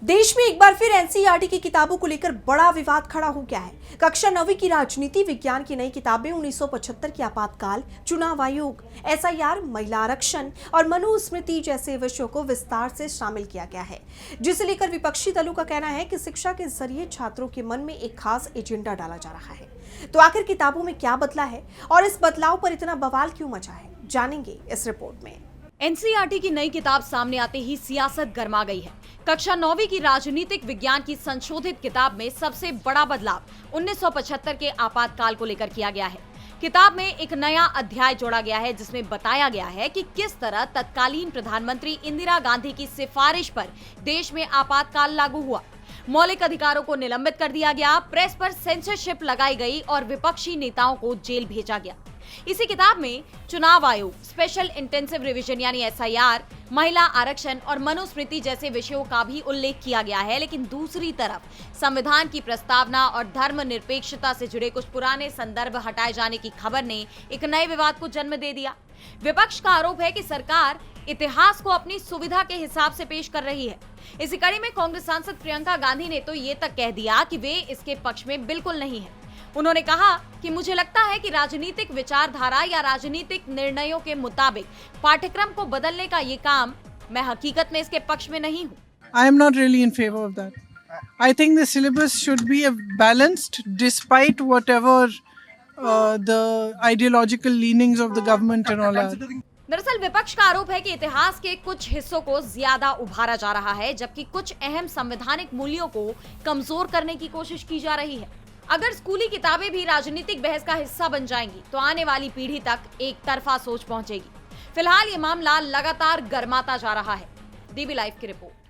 देश में एक बार फिर एनसीईआरटी की किताबों को लेकर बड़ा विवाद खड़ा हो गया है। कक्षा 9वीं की राजनीति विज्ञान की नई किताबें 1975 की आपातकाल, चुनाव आयोग, एसआईआर, महिला आरक्षण और मनुस्मृति जैसे विषयों को विस्तार से शामिल किया गया है, जिसे लेकर विपक्षी दलों का कहना है कि शिक्षा के जरिए छात्रों के मन में एक खास एजेंडा डाला जा रहा है। तो आखिर किताबों में क्या बदला है और इस बदलाव पर इतना बवाल क्यों मचा है, जानेंगे इस रिपोर्ट में। एनसीईआरटी की नई किताब सामने आते ही सियासत गर्मा गई है। कक्षा 9वीं की राजनीतिक विज्ञान की संशोधित किताब में सबसे बड़ा बदलाव 1975 के आपातकाल को लेकर किया गया है। किताब में एक नया अध्याय जोड़ा गया है, जिसमें बताया गया है कि किस तरह तत्कालीन प्रधानमंत्री इंदिरा गांधी की सिफारिश पर देश में आपातकाल लागू हुआ, मौलिक अधिकारों को निलंबित कर दिया गया, प्रेस पर सेंसरशिप लगाई गई और विपक्षी नेताओं को जेल भेजा गया। इसी किताब में चुनाव आयोग, स्पेशल इंटेंसिव रिवीजन यानी एसआईआर, महिला आरक्षण और मनुस्मृति जैसे विषयों का भी उल्लेख किया गया है। लेकिन दूसरी तरफ संविधान की प्रस्तावना और धर्मनिरपेक्षता से जुड़े कुछ पुराने संदर्भ हटाए जाने की खबर ने एक नए विवाद को जन्म दे दिया। विपक्ष का आरोप है कि सरकार इतिहास को अपनी सुविधा के हिसाब से पेश कर रही है। इसी कड़ी में कांग्रेस सांसद प्रियंका गांधी ने तो ये तक कह दिया कि वे इसके पक्ष में बिल्कुल नहीं है। उन्होंने कहा कि मुझे लगता है कि राजनीतिक विचारधारा या राजनीतिक निर्णयों के मुताबिक पाठ्यक्रम को बदलने का ये काम, मैं हकीकत में इसके पक्ष में नहीं हूँ। I am not really in favor of that. I think the syllabus should be balanced despite whatever the ideological leanings of the government and all that. दरअसल विपक्ष का आरोप है कि इतिहास के कुछ हिस्सों को ज्यादा उभारा जा रहा है, जबकि कुछ अहम संवैधानिक मूल्यों को कमजोर करने की कोशिश की जा रही है। अगर स्कूली किताबें भी राजनीतिक बहस का हिस्सा बन जाएंगी तो आने वाली पीढ़ी तक एक तरफा सोच पहुंचेगी। फिलहाल ये मामला लगातार गर्माता जा रहा है। डीबी लाइव की रिपोर्ट।